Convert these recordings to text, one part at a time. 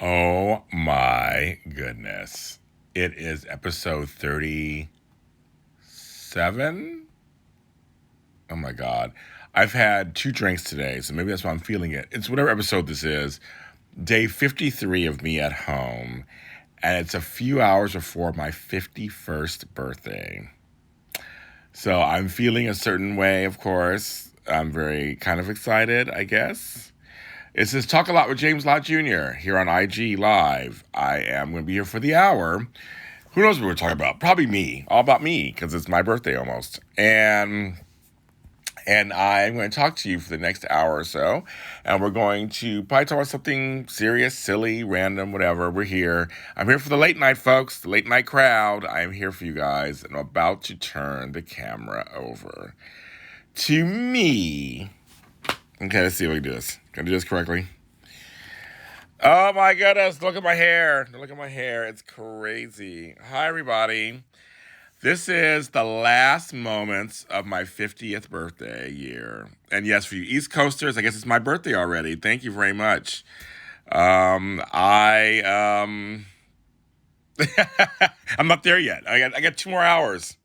Oh my goodness. It is episode 37. Oh my God. I've had 2 drinks today, so maybe that's why I'm feeling it. It's whatever episode this is, day 53 of me at home, and it's a few hours before my 51st birthday. So I'm feeling a certain way, of course. I'm very kind of excited, I guess. It says Talk a Lot with James Lott Jr. here on IG Live. I am going to be here for the hour. Who knows what we're talking about? Probably me. All about me, because it's my birthday almost. And I'm going to talk to you for the next hour or so. And we're going to probably talk about something serious, silly, random, whatever. We're here. I'm here for the late night, folks. The late night crowd. I am here for you guys. And I'm about to turn the camera over to me. Okay, let's see if we can do this. Can I do this correctly? Oh my goodness, look at my hair. Look at my hair. It's crazy. Hi, everybody. This is the last moments of my 50th birthday year. And yes, for you East Coasters, I guess it's my birthday already. Thank you very much. I I'm not there yet. I got 2 more hours.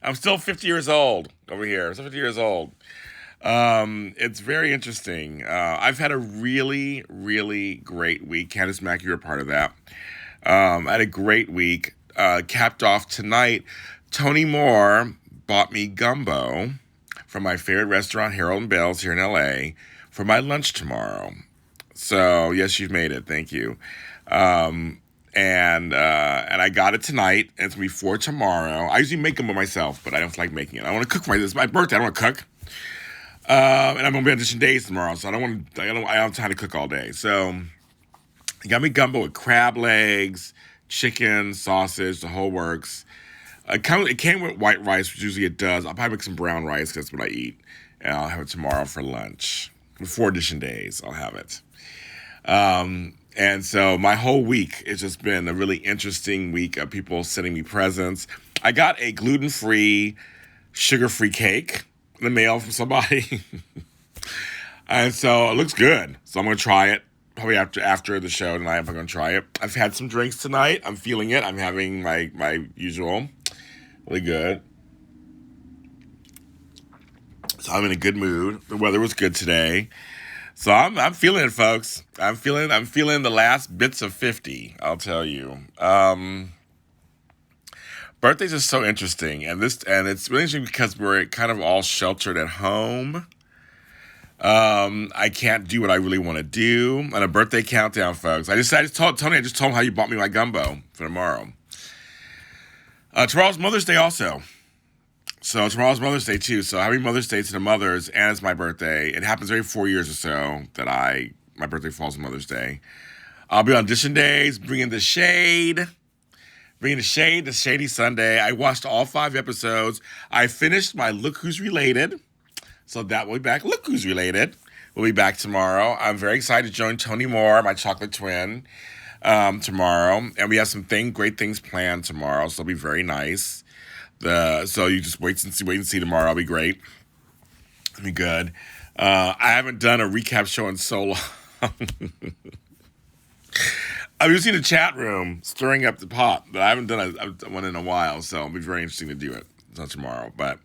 I'm still 50 years old over here. I'm still 50 years old. It's very interesting. I've had a really, really great week. Candace Mack, you're a part of that. I had a great week. Capped off tonight, Tony Moore bought me gumbo from my favorite restaurant, Harold and Bell's here in LA, for my lunch tomorrow. So yes, you've made it. Thank you. And I got it tonight. And it's gonna be for tomorrow. I usually make gumbo myself, but I don't like making it. I want to cook for it's my birthday. I don't want to cook. And I'm gonna be on audition days tomorrow, so I don't have time to cook all day. So he got me gumbo with crab legs, chicken, sausage, the whole works. It came with white rice, which usually it does. I'll probably make some brown rice because that's what I eat. And I'll have it tomorrow for lunch. Before audition days, I'll have it. And so my whole week has just been a really interesting week of people sending me presents. I got a gluten-free, sugar-free cake in the mail from somebody. And so it looks good. So I'm going to try it. Probably after the show tonight, I'm going to try it. I've had some drinks tonight. I'm feeling it. I'm having my usual. Really good. So I'm in a good mood. The weather was good today. So I'm feeling it, folks. I'm feeling the last bits of 50, I'll tell you. Birthdays are so interesting, and it's really interesting because we're kind of all sheltered at home. I can't do what I really want to do on a birthday countdown, folks. I just told Tony, him how you bought me my gumbo for tomorrow. Tomorrow's Mother's Day also. So tomorrow's Mother's Day too. So happy Mother's Day to the mothers, and it's my birthday. It happens every 4 years or so that my birthday falls on Mother's Day. I'll be on audition days, bringing the shade, the Shady Sunday. I watched all 5 episodes. I finished my Look Who's Related. So that will be back. Look Who's Related. We'll be back tomorrow. I'm very excited to join Tony Moore, my chocolate twin, tomorrow. And we have some great things planned tomorrow, so it'll be very nice. So you just wait and see tomorrow. It'll be great. It'll be good. I haven't done a recap show in so long. I've just seen the chat room stirring up the pot, but I haven't done one in a while, so it'll be very interesting to do it. It's not tomorrow, but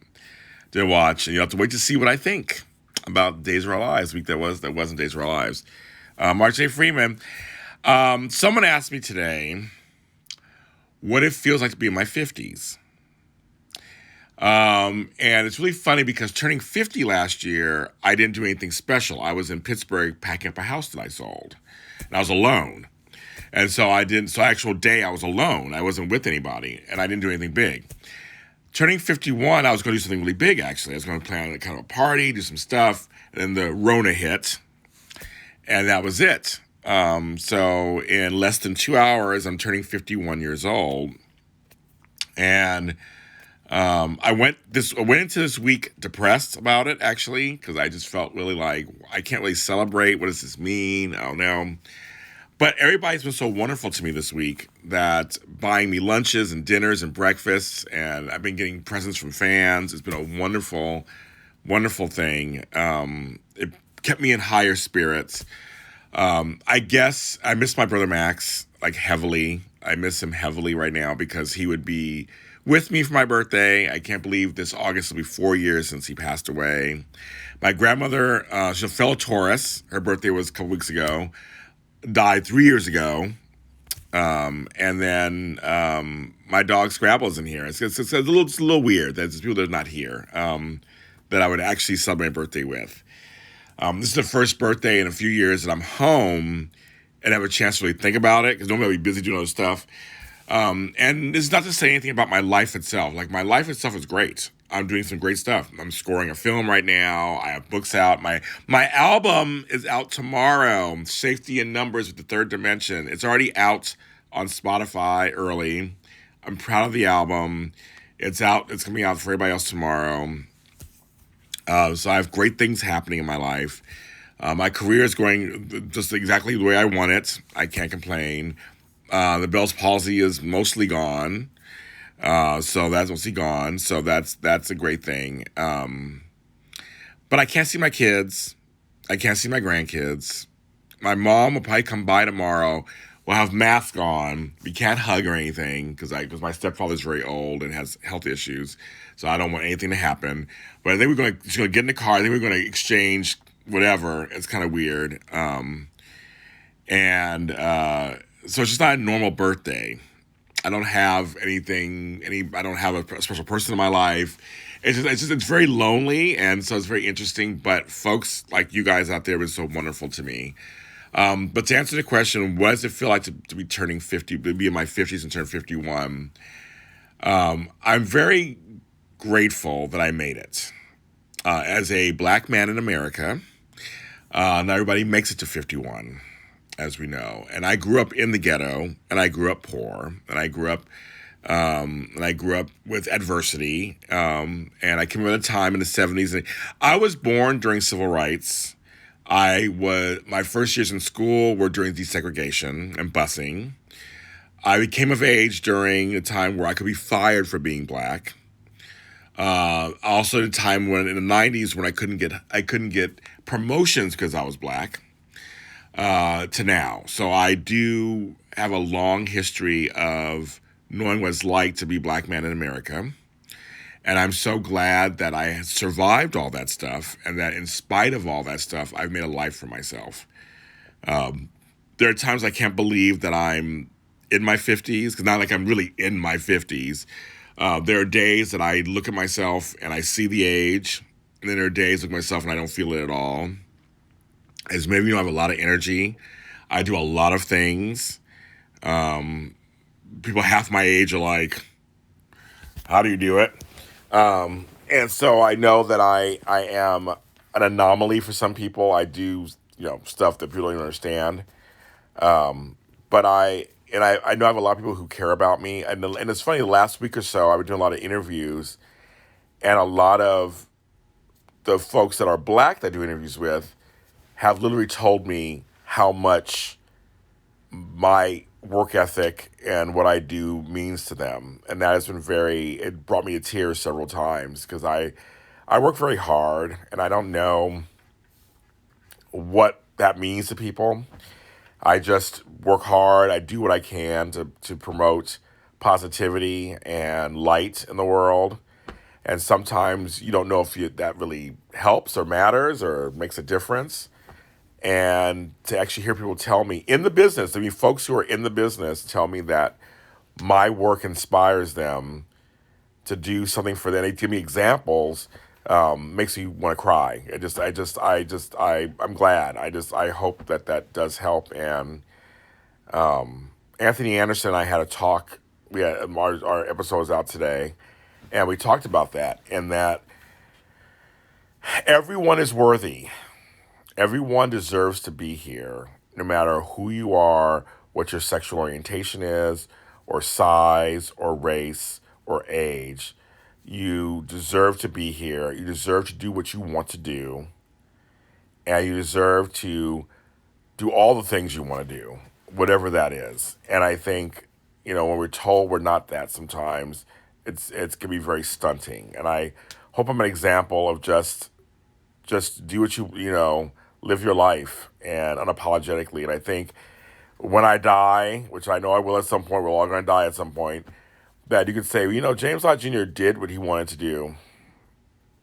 to watch, and you have to wait to see what I think about Days of Our Lives, week that wasn't Days of Our Lives. March A. Freeman. Someone asked me today what it feels like to be in my 50s. And it's really funny because turning 50 last year, I didn't do anything special. I was in Pittsburgh packing up a house that I sold, and I was alone. And so actual day I was alone. I wasn't with anybody, and I didn't do anything big. Turning 51, I was going to do something really big, actually. I was going to plan kind of a party, do some stuff, and then the Rona hit, and that was it. So in less than 2 hours, I'm turning 51 years old, and I went into this week depressed about it, actually, because I just felt really like, I can't really celebrate. What does this mean? I don't know. But everybody's been so wonderful to me this week that buying me lunches and dinners and breakfasts, and I've been getting presents from fans. It's been a wonderful, wonderful thing. It kept me in higher spirits. I guess I miss my brother Max like heavily. I miss him heavily right now because he would be with me for my birthday. I can't believe this August will be 4 years since he passed away. My grandmother, she's a fellow Taurus. Her birthday was a couple weeks ago. Died 3 years ago. And then my dog Scrabble's in here. It's a little weird that there's people that are not here that I would actually celebrate my birthday with. This is the first birthday in a few years that I'm home and have a chance to really think about it because normally I'll be busy doing other stuff. And this is not to say anything about my life itself. Like, my life itself is great. I'm doing some great stuff. I'm scoring a film right now. I have books out. My album is out tomorrow. Safety in Numbers with the Third Dimension. It's already out on Spotify early. I'm proud of the album. It's out. It's coming out for everybody else tomorrow. So I have great things happening in my life. My career is going just exactly the way I want it. I can't complain. The Bell's palsy is mostly gone. So that's mostly gone. So that's a great thing. But I can't see my kids. I can't see my grandkids. My mom will probably come by tomorrow. We'll have masks on. We can't hug or anything because my stepfather's very old and has health issues. So I don't want anything to happen. But I think she's gonna get in the car. I think we're gonna exchange whatever. It's kind of weird. So it's just not a normal birthday. I don't have I don't have a special person in my life. It's very lonely, and so it's very interesting. But folks like you guys out there have been so wonderful to me. But to answer the question, what does it feel like to be turning 50, to be in my 50s and turn 51? I'm very grateful that I made it. As a black man in America, not everybody makes it to 51, as we know. And I grew up in the ghetto, and I grew up poor, and I grew up with adversity. And I came at a time in the 70s. And I was born during civil rights. My first years in school were during desegregation and busing. I became of age during a time where I could be fired for being black. Also at a time when in the 90s when I couldn't get promotions because I was black, to now. So I do have a long history of knowing what it's like to be a black man in America. And I'm so glad that I survived all that stuff and that in spite of all that stuff, I've made a life for myself. There are times I can't believe that I'm in my 50s, because not like I'm really in my 50s. There are days that I look at myself and I see the age, and then there are days I look at myself and I don't feel it at all. As maybe you know, I have a lot of energy. I do a lot of things. People half my age are like, how do you do it? And so I know that I am an anomaly for some people. I do, stuff that people don't even understand. But I know I have a lot of people who care about me. And it's funny, the last week or so, I've been doing a lot of interviews, and a lot of the folks that are black that I do interviews with have literally told me how much my work ethic and what I do means to them. And that has been it brought me to tears several times because I work very hard, and I don't know what that means to people. I just work hard. I do what I can to promote positivity and light in the world. And sometimes you don't know if that really helps or matters or makes a difference. And to actually hear people tell me in the business, folks who are in the business tell me that my work inspires them to do something for them. They give me examples, makes me want to cry. I'm glad. I hope that does help. And Anthony Anderson and I had a talk. We had our episode was out today, and we talked about that, and that everyone is worthy. Everyone deserves to be here, no matter who you are, what your sexual orientation is, or size, or race, or age. You deserve to be here. You deserve to do what you want to do. And you deserve to do all the things you want to do, whatever that is. And I think, when we're told we're not that sometimes, it can be very stunting. And I hope I'm an example of just do what live your life and unapologetically. And I think when I die, which I know I will at some point, we're all going to die at some point, that you could say, James Lott Jr. did what he wanted to do.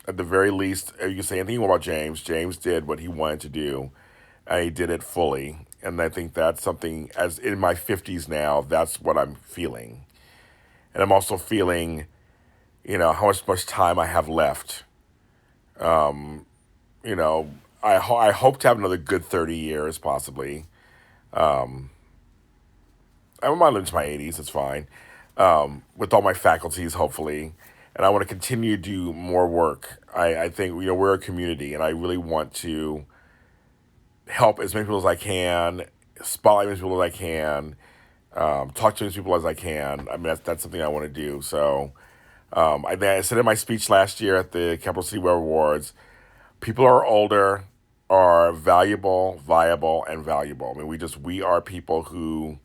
At the very least, if you can say anything about James, James did what he wanted to do, and he did it fully. And I think that's something, as in my 50s now, that's what I'm feeling. And I'm also feeling, how much time I have left. You know, I hope to have another good 30 years, possibly. I don't mind living to my 80s, it's fine. With all my faculties, hopefully. And I want to continue to do more work. I think, we're a community, and I really want to help as many people as I can, spotlight as many people as I can, talk to as many people as I can. I mean, that's something I want to do. So I said in my speech last year at the Capital City Web Awards, people who are older are valuable, viable, and valuable. I mean, we are people who,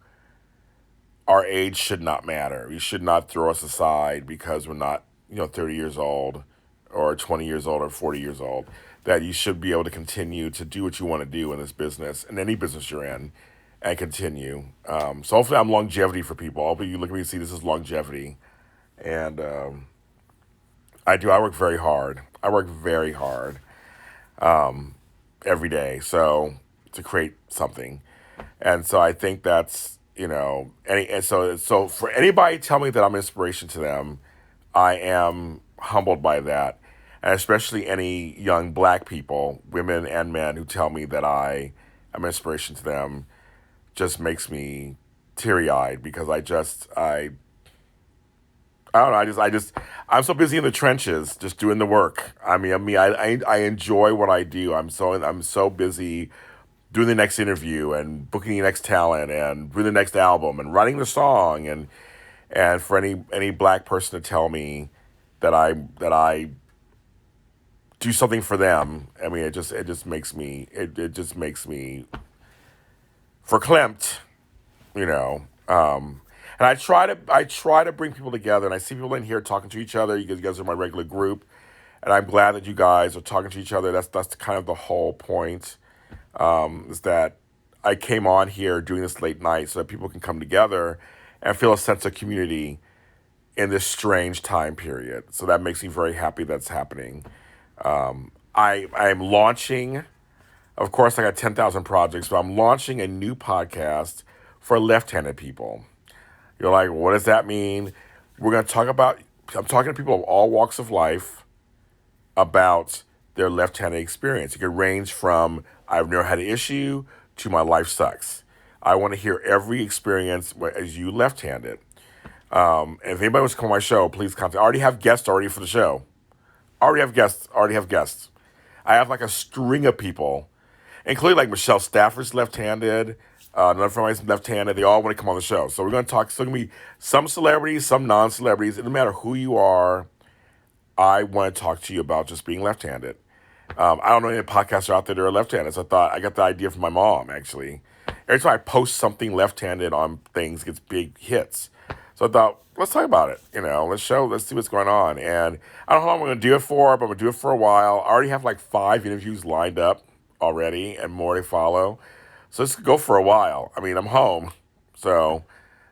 our age should not matter. You should not throw us aside because we're not, 30 years old or 20 years old or 40 years old. That you should be able to continue to do what you want to do in this business, in any business you're in, and continue. So hopefully I'm longevity for people. Hopefully you look at me and see this is longevity. And I work very hard. I work very hard every day, so to create something. And so I think that's, so for anybody tell me that I'm inspiration to them, I am humbled by that. And especially any young black people, women and men, who tell me that I am inspiration to them, just makes me teary eyed because I don't know. I'm so busy in the trenches, just doing the work. I enjoy what I do. I'm so busy doing the next interview and booking the next talent and doing the next album and writing the song and for any black person to tell me that I do something for them. I mean, it just makes me verklempt, you know. And I try to bring people together, and I see people in here talking to each other. You guys are my regular group, and I'm glad that you guys are talking to each other. That's kind of the whole point. Is that I came on here doing this late night so that people can come together and feel a sense of community in this strange time period. So that makes me very happy that's happening. I am launching. Of course, I got 10,000 projects, but I'm launching a new podcast for left-handed people. You're like, what does that mean? I'm talking to people of all walks of life about their left-handed experience. It could range from, I've never had an issue, to my life sucks. I want to hear every experience as you left-handed. And if anybody wants to come on my show, please contact. I already have guests already for the show. Already have guests. I have like a string of people, including like Michelle Stafford's left-handed, another friend of mine's left-handed. They all want to come on the show. So we're going to talk. So it's going to be some celebrities, some non-celebrities. It doesn't matter who you are. I want to talk to you about just being left-handed. I don't know any podcasts out there that are left-handed. So I got the idea from my mom, actually. Every time I post something left-handed on things, it gets big hits. So I thought, let's talk about it. Let's see what's going on. And I don't know how long I'm going to do it for, but I'm going to do it for a while. I already have like 5 interviews lined up already and more to follow. So this could go for a while. I mean, I'm home. So,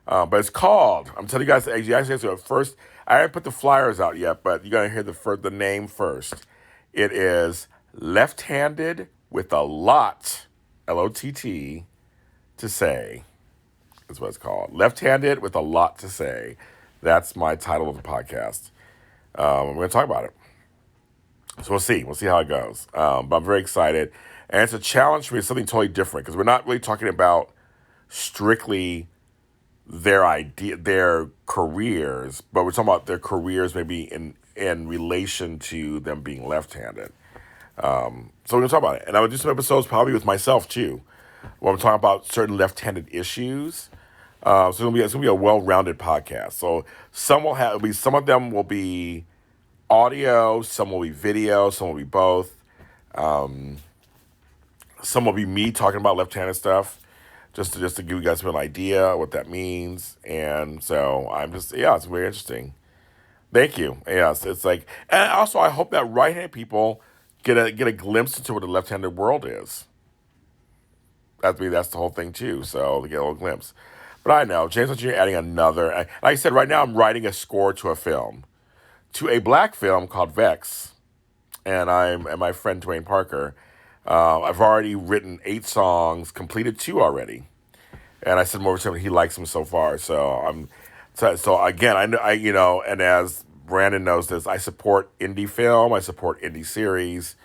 but it's called, I'm telling you guys, actually, first, I haven't put the flyers out yet, but you got to hear the name first. It is Left-Handed with a Lot, L-O-T-T, to Say. That's what it's called. Left-Handed with a Lot to Say. That's my title of the podcast. We're going to talk about it. So we'll see. We'll see how it goes. But I'm very excited. And it's a challenge for me. It's something totally different because we're not really talking about strictly their careers, but we're talking about their careers maybe in relation to them being left-handed. So we're going to talk about it. And I would do some episodes probably with myself too, where I'm talking about certain left-handed issues. So it's going to be a well-rounded podcast. So some of them will be audio, some will be video, some will be both. Some will be me talking about left-handed stuff, just to give you guys an idea what that means. And so it's very interesting. Thank you. Yes, it's and also I hope that right-handed people get a glimpse into what the left-handed world is. That's the whole thing too. So to get a little glimpse. But I know James Lott Jr. adding another. Like I said, right now I'm writing a score to a film, to a black film called Vex, and my friend Dwayne Parker. I've already written 8 songs, completed 2 already, and I sent them over to him. He likes them so far. So again, and as Brandon knows this, I support indie film. I support indie series.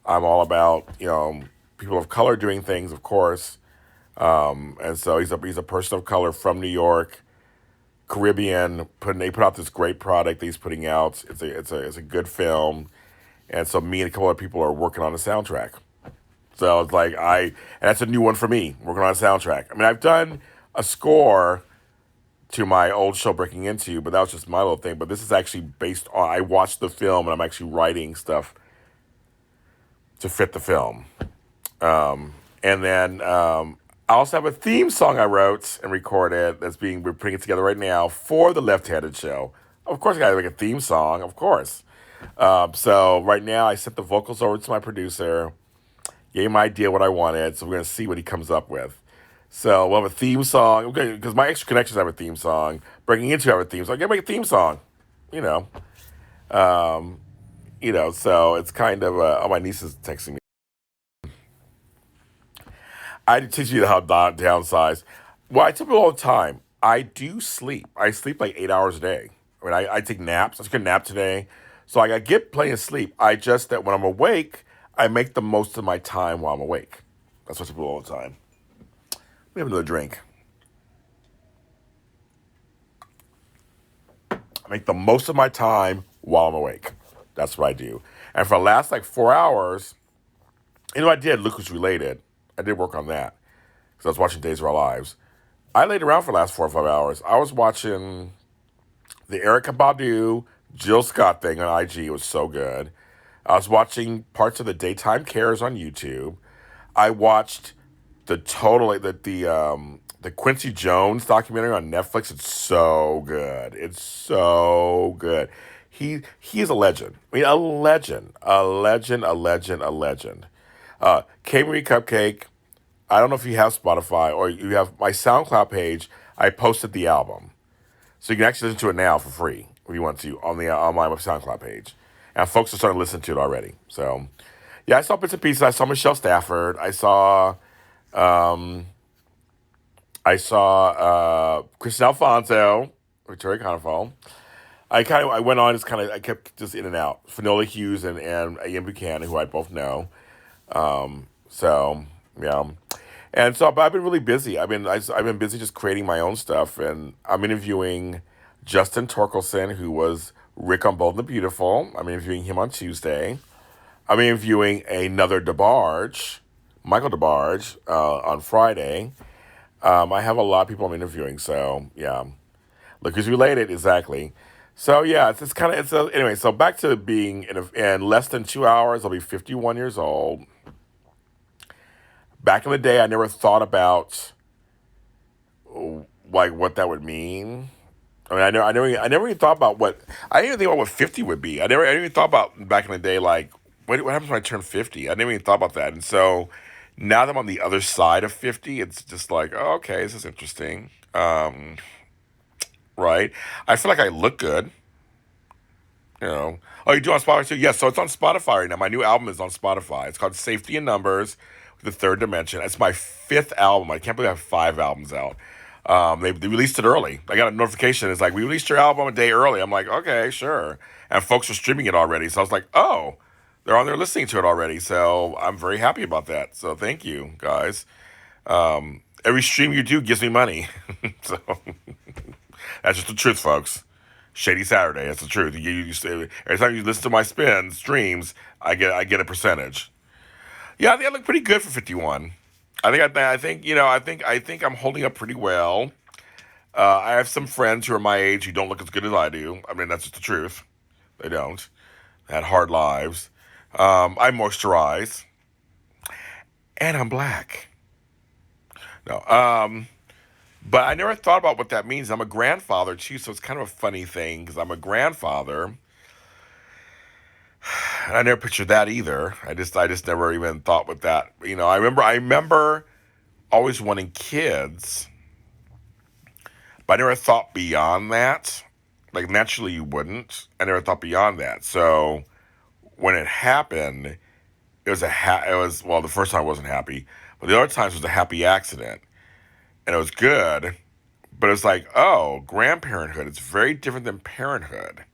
I'm all about people of color doing things, of course. And so he's a person of color from New York, Caribbean. They put out this great product that he's putting out. It's a good film, and so me and a couple of people are working on the soundtrack. So it's like and that's a new one for me, working on a soundtrack. I mean, I've done a score to my old show Breaking Into, but that was just my little thing. But this is actually based on, I watched the film and I'm actually writing stuff to fit the film. And then I also have a theme song I wrote and recorded we're putting it together right now for the Left Handed Show. Of course, I gotta make a theme song, of course. So right now I sent the vocals over to my producer, gave him an idea what I wanted, so we're gonna see what he comes up with. So we'll have a theme song, because my Extra Connections have a theme song, Breaking Into have a theme song. I gotta make a theme song, you know. So it's kind of, oh, my niece is texting me. I teach you how downsize. Well, I tell people all the time, I do sleep. I sleep like 8 hours a day. I mean, I take naps. I took a nap today. So I get plenty of sleep. I just, that when I'm awake, I make the most of my time while I'm awake. That's what I tell people all the time. We have another drink. I make the most of my time while I'm awake. That's what I do. And for the last like 4 hours, I did. Look Who's Related. I did work on that because I was watching Days of Our Lives. I laid around for the last 4 or 5 hours. I was watching the Erykah Badu, Jill Scott thing on IG. It was so good. I was watching parts of the Daytime Cares on YouTube. I watched the Quincy Jones documentary on Netflix. It's so good. It's so good. He's a legend. I mean, a legend, a legend, a legend, a legend. K Marie Cupcake. I don't know if you have Spotify or you have my SoundCloud page. I posted the album, so you can actually listen to it now for free if you want to on my SoundCloud page. And folks are starting to listen to it already. So, yeah, I saw bits and pieces. I saw Michelle Stafford. I saw Kristen Alfonso, Victoria Conifal. I went on I kept just in and out. Finola Hughes and Ian Buchanan, who I both know. So yeah, and so but I've been really busy. I've been busy just creating my own stuff, and I'm interviewing Justin Torkelson, who was Rick on Bold and the Beautiful. I'm interviewing him on Tuesday. I'm interviewing another DeBarge, Michael DeBarge, on Friday. I have a lot of people I'm interviewing, so yeah. Look Who's Related, exactly. So yeah, anyway. So back to being in less than 2 hours, I'll be 51 years old. Back in the day, I never thought about like what that would mean. I mean, I never even thought about I didn't even think about what 50 would be. I didn't even thought about back in the day, like what happens when I turn 50. I never even thought about that, and so now that I'm on the other side of 50, it's just like, oh, okay, this is interesting. Right? I feel like I look good. Oh, you do on Spotify too? Yes, so it's on Spotify right now. My new album is on Spotify. It's called Safety in Numbers, The Third Dimension. It's my 5th album. I can't believe I have 5 albums out. They released it early. I got a notification. It's like, we released your album a day early. I'm like, okay, sure. And folks are streaming it already. So I was like, oh, they're on there listening to it already. So I'm very happy about that. So thank you, guys. Every stream you do gives me money. So that's just the truth, folks. Shady Saturday. That's the truth. Every time you listen to my streams, I get a percentage. Yeah, I think I look pretty good for 51. I think I'm holding up pretty well. I have some friends who are my age who don't look as good as I do. I mean, that's just the truth. They don't. They had hard lives. I moisturize, and I'm black. No. But I never thought about what that means. I'm a grandfather too, so it's kind of a funny thing because I'm a grandfather, and I never pictured that either. I just never even thought with that. I remember always wanting kids, but I never thought beyond that. Like naturally you wouldn't. I never thought beyond that. So when it happened, it was well, the first time I wasn't happy, but the other times was a happy accident. And it was good, but it's like, oh, grandparenthood, it's very different than parenthood.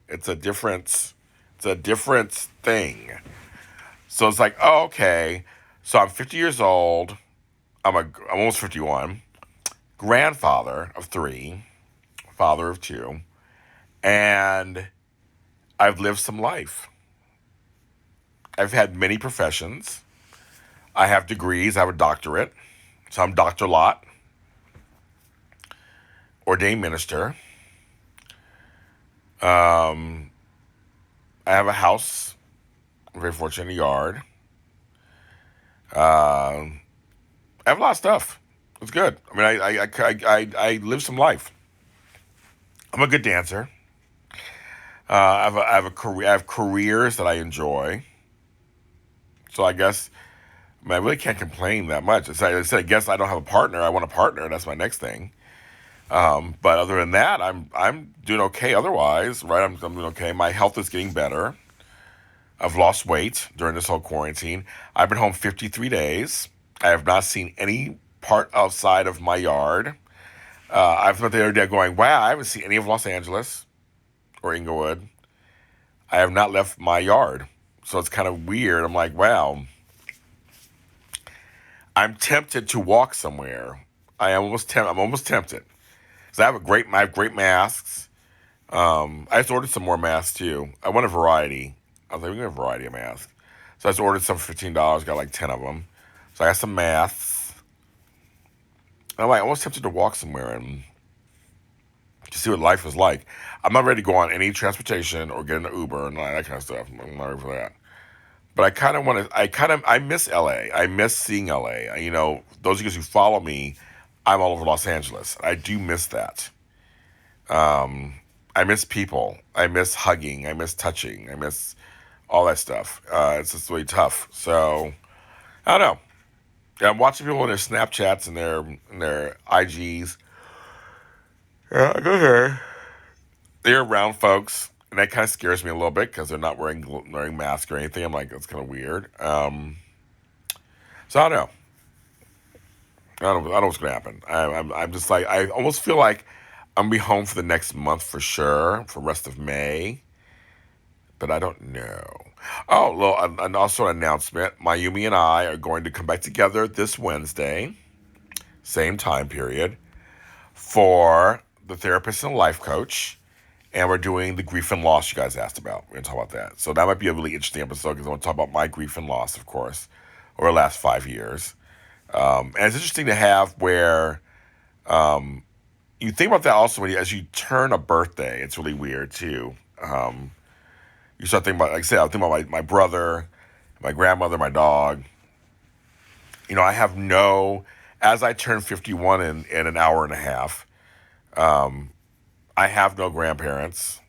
It's a difference. It's a different thing. So it's like, oh, okay. So I'm 50 years old. I'm almost 51. Grandfather of 3, father of 2, and I've lived some life. I've had many professions. I have degrees. I have a doctorate. So I'm Dr. Lott, ordained minister. Um, I have a house. I'm very fortunate in a yard. I have a lot of stuff. It's good. I mean, I live some life. I'm a good dancer. I have a career. I have careers that I enjoy. So I guess I mean, I really can't complain that much. Like I said, I guess I don't have a partner. I want a partner. That's my next thing. But other than that, I'm doing okay. Otherwise, right? I'm doing okay. My health is getting better. I've lost weight during this whole quarantine. I've been home 53 days. I have not seen any part outside of my yard. I spent the other day going, wow, I haven't seen any of Los Angeles or Inglewood. I have not left my yard. So it's kind of weird. I'm like, wow. I'm tempted to walk somewhere. I'm almost tempted. So I have great masks. I just ordered some more masks too. I want a variety. I was like, we can have a variety of masks. So I just ordered some for $15. Got like 10 of them. So I got some masks. And I'm like, almost tempted to walk somewhere and to see what life is like. I'm not ready to go on any transportation or get in an Uber and all that kind of stuff. I'm not ready for that. But I kind of want to. I miss LA. I miss seeing LA. You know, those of you who follow me, I'm all over Los Angeles. I do miss that. I miss people. I miss hugging. I miss touching. I miss all that stuff. It's just really tough. So I don't know. Yeah, I'm watching people in their Snapchats and their IGs. Yeah, okay. They're around folks, and that kind of scares me a little bit because they're not wearing masks or anything. I'm like, that's kind of weird. So I don't know. I don't know what's gonna happen. I'm just like I almost feel like I'm gonna be home for the next month for sure, for the rest of May, but I don't know. Oh, well, and also an announcement. Mayumi and I are going to come back together this Wednesday, same time period, for the therapist and life coach. And we're doing the grief and loss you guys asked about. We're going to talk about that. So that might be a really interesting episode because I want to talk about my grief and loss, of course, over the last 5 years. And it's interesting to have where you think about that also as you turn a birthday. It's really weird too. You start thinking about, like I said, I was thinking about my brother, my grandmother, my dog. You know, as I turn 51 in an hour and a half, I have no grandparents.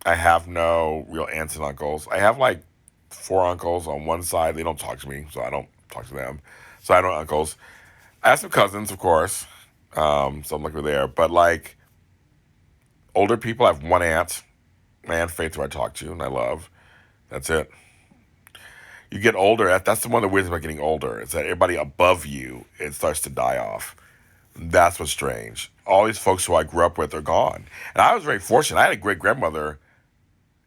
I have no real aunts and uncles. I have like 4 uncles on one side. They don't talk to me, so I don't talk to them. So I have no uncles. I have some cousins, of course. So I'm looking there. But like older people, I have one aunt, my Aunt Faith, who I talk to and I love. That's it. You get older. That's the one of the weird things about getting older. Is that everybody above you, it starts to die off. That's what's strange. All these folks who I grew up with are gone. And I was very fortunate. I had a great grandmother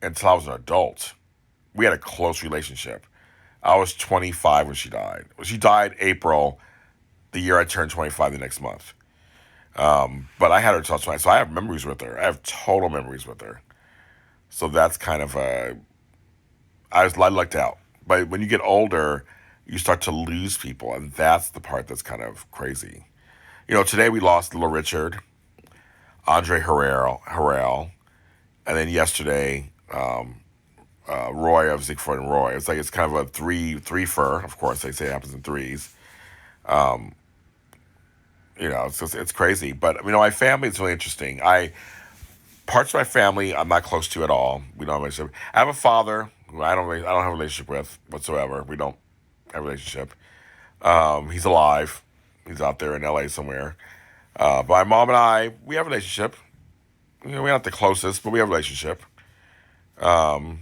until I was an adult. We had a close relationship. I was 25 when she died. She died April, the year I turned 25 the next month. But I had her until 20, so I have memories with her. I have total memories with her. So that's kind of I lucked out. But when you get older, you start to lose people, and that's the part that's kind of crazy. You know, today we lost Little Richard, Andre Harrell, and then yesterday, Roy of Siegfried and Roy. It's kind of a three-fer. Of course, they say it happens in threes. You know, it's crazy. But you know, my family is really interesting. Parts of my family I'm not close to at all. We don't have a relationship. I have a father who I don't have a relationship with whatsoever. We don't have a relationship. He's alive. He's out there in LA somewhere. But my mom and I, we have a relationship. We're not the closest, but we have a relationship. And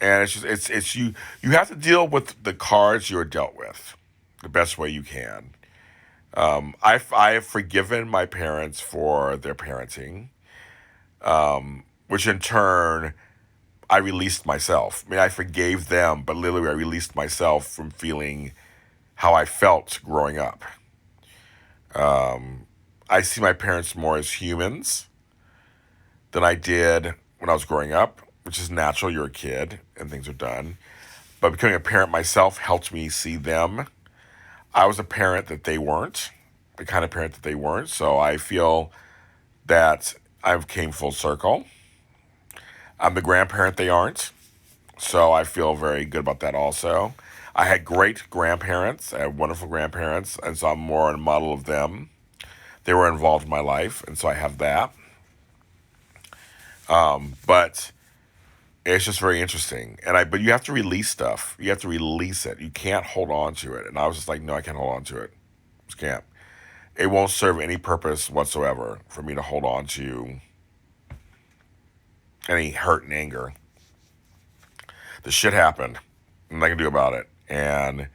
it's you. You have to deal with the cards you're dealt with the best way you can. I have forgiven my parents for their parenting, which in turn I released myself. I mean, I forgave them, but literally I released myself from feeling how I felt growing up. I see my parents more as humans than I did when I was growing up, which is natural. You're a kid and things are done. But becoming a parent myself helped me see them. I was a parent that they weren't, the kind of parent that they weren't. So I feel that I've came full circle. I'm the grandparent they aren't. So I feel very good about that also. I had great grandparents. I had wonderful grandparents. And so I'm more a model of them. They were involved in my life. And so I have that. But it's just very interesting. But you have to release stuff. You have to release it. You can't hold on to it. And I was just like, no, I can't hold on to it. Just can't. It won't serve any purpose whatsoever for me to hold on to any hurt and anger. The shit happened. Nothing I can do about it. And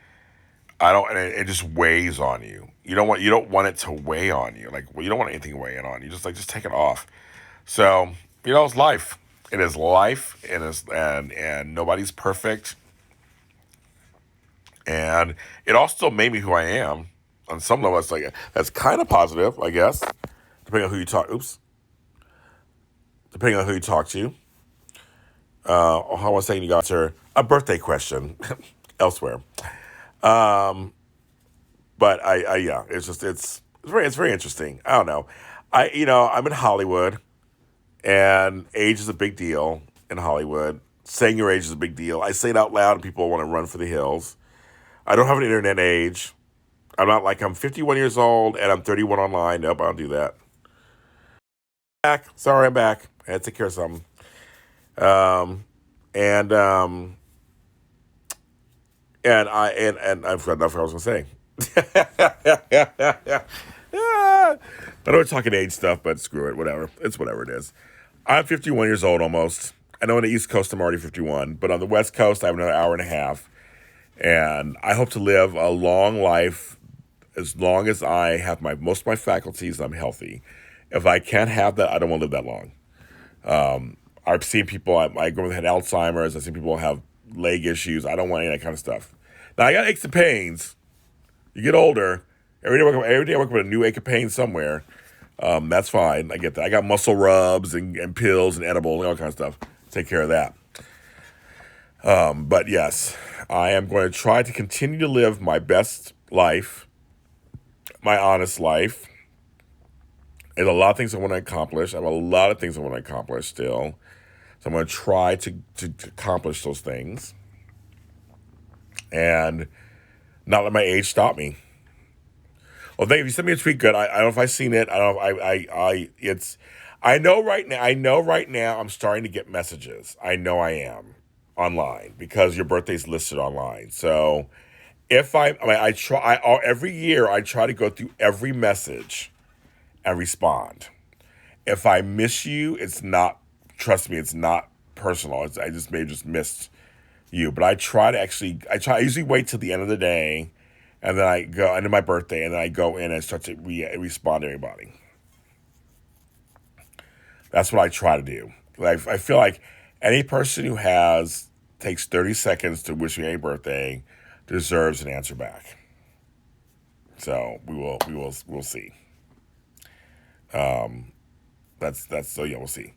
I don't. And it just weighs on you. You don't want it to weigh on you. Like, well, you don't want anything weighing on you. Just take it off. So it's life. It is life. And nobody's perfect. And it all still made me who I am. On some level, it's like that's kind of positive, I guess. Depending on who you talk. Depending on who you talk to. I was saying you got a birthday question elsewhere. But yeah, it's very interesting. I don't know. I'm in Hollywood, and age is a big deal in Hollywood. Saying your age is a big deal. I say it out loud, and people want to run for the hills. I don't have an internet age. I'm 51 years old, and I'm 31 online. Nope, I don't do that. Back. Sorry, I'm back. I had to take care of something. Um, and I forgot what I was gonna say. I know we're talking age stuff, but screw it. Whatever. It's whatever it is. I'm 51 years old almost. I know on the East Coast I'm already 51, but on the West Coast I have another hour and a half. And I hope to live a long life as long as I have most of my faculties, I'm healthy. If I can't have that, I don't want to live that long. I've seen people, I go had Alzheimer's, I've seen people have leg issues. I don't want any of that kind of stuff. Now, I got aches and pains. You get older. Every day I work with a new ache and pain somewhere. That's fine. I get that. I got muscle rubs and pills and edibles and all kind of stuff. Take care of that. But yes, I am going to try to continue to live my best life, my honest life. There's a lot of things I want to accomplish. I have a lot of things I want to accomplish still. So I'm going to try to accomplish those things. And not let my age stop me. Well, thank you. You sent me a tweet. Good. I don't know if I've seen it. I don't know if it's, I know right now I'm starting to get messages. I know I am online because your birthday's listed online. So every year I try to go through every message and respond. If I miss you, trust me, it's not personal. I just may have just missed you. But I usually wait till the end of the day, and then I go into my birthday, and then I go in and start to respond to everybody. That's what I try to do. I feel like any person who takes 30 seconds to wish me a birthday deserves an answer back. So we'll see. So yeah, we'll see.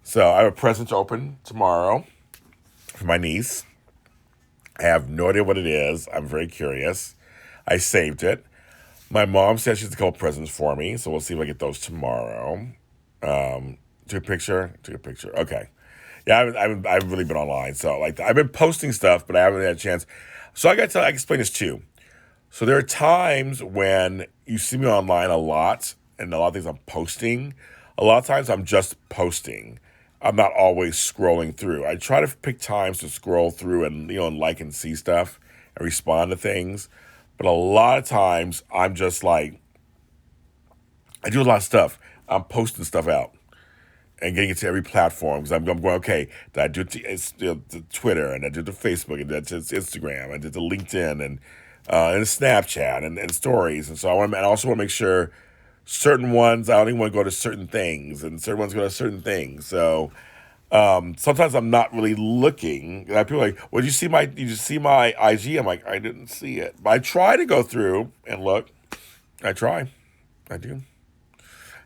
So I have a present to open tomorrow for my niece. I have no idea what it is. I'm very curious. I saved it. My mom said she has a couple presents for me, so we'll see if I get those tomorrow. Took a picture. Okay. Yeah, I've really been online, so I've been posting stuff, but I haven't had a chance. So I can explain this too. So there are times when you see me online a lot, and a lot of things I'm posting. A lot of times I'm just posting. I'm not always scrolling through. I try to pick times to scroll through and like and see stuff and respond to things. But a lot of times I'm just like, I do a lot of stuff. I'm posting stuff out and getting it to every platform because I'm going, okay, did I do it to Twitter, and I did it to Facebook, and I did it to Instagram, I did it to LinkedIn, and Snapchat, and stories. And so I also want to make sure certain ones, I only want to go to certain things, and certain ones go to certain things. So sometimes I'm not really looking. And people are like, well, did you see my IG? I'm like, I didn't see it. But I try to go through and look. I try. I do.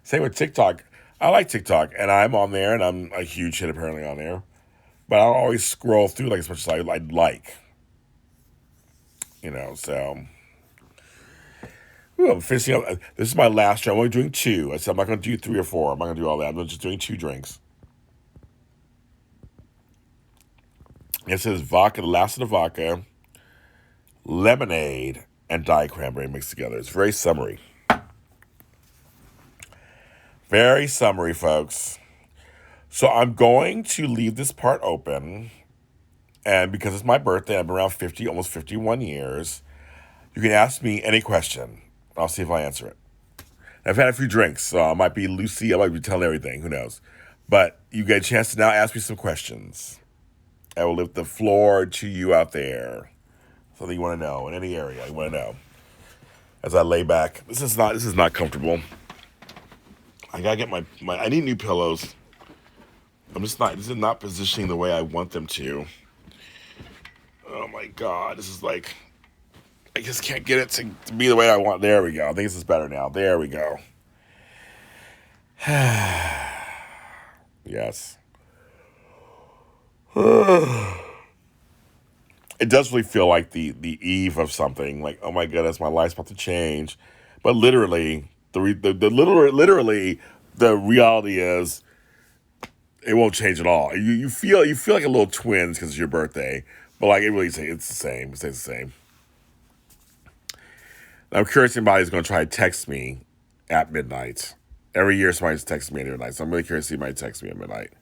Same with TikTok. I like TikTok, and I'm on there, and I'm a huge hit apparently on there. But I don't always scroll through like as much as I'd like, So, ooh, I'm finishing up. This is my last drink. I'm only doing two. I said I'm not going to do 3 or 4. I'm not going to do all that. I'm just doing 2 drinks. It says vodka, the last of the vodka, lemonade, and Diet Cranberry mixed together. It's very summery. Very summery, folks. So I'm going to leave this part open. And because it's my birthday, I'm around 50, almost 51 years. You can ask me any question. I'll see if I answer it. I've had a few drinks, so I might be Lucy. I might be telling everything. Who knows? But you get a chance to now ask me some questions. I will lift the floor to you out there. Something you want to know in any area you want to know. As I lay back, this is not comfortable. I gotta get my I need new pillows. This is not positioning the way I want them to. Oh my God, this is like, I just can't get it to be the way I want. There we go. I think this is better now. There we go. Yes. It does really feel like the eve of something. Like, oh my goodness, my life's about to change. But literally, literally, the reality is, it won't change at all. You feel like a little twins because it's your birthday, but like it's the same. It stays the same. I'm curious if anybody's going to try to text me at midnight. Every year somebody's texting me at midnight, so I'm really curious to see if anybody texts me at midnight.